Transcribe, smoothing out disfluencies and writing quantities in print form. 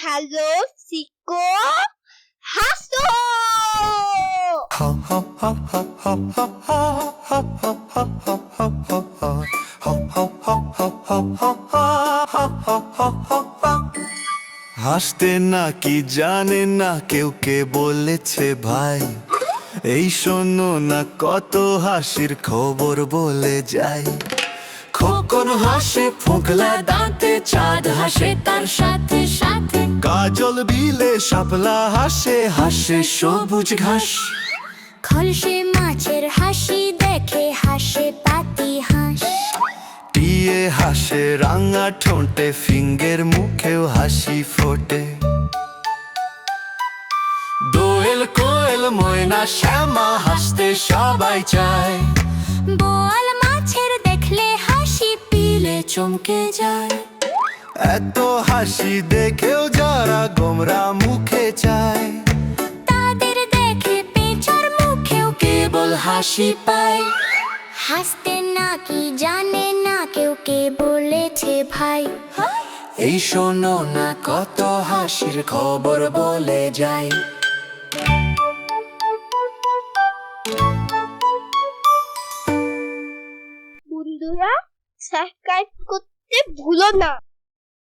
Hello সিকো হাসো। হাসতে নাকি জানে না কেউ, কে বলেছে ভাই? এই শোনো না কত হাসির খবর বলে যাই। খোকন হাসে ফোকলা দাঁতে, চাঁদ হাসে তার সাথে সাথে, কাজল বিলে শাপলা হাসে, হাসে সবুজ ঘাস। খলসে মাছের হাসি দেখে হাসে পাতি হাঁস। টিয়ে হাসে রাঙা ঠোঁটে, ফিঙ্গের মুখেও হাসি ফোটে। দোয়েল কোয়েল ময়না শ্যামা হাসতে সবাই চায়। বোয়াল মাছের দেখলে হাসি পিলে চমকে যায়। এত হাসি দেখেও যারা গোমরা মুখে চায়, তাদের দেখে পেঁচার মুখেও কেবল হাসি পায়। হাসতে নাকি জানে না কেউ, কে বলেছে ভাই? এই শোনো না কত হাসির খবর বলে যায়। বন্ধুরা সাবস্ক্রাইব করতে ভুলো না।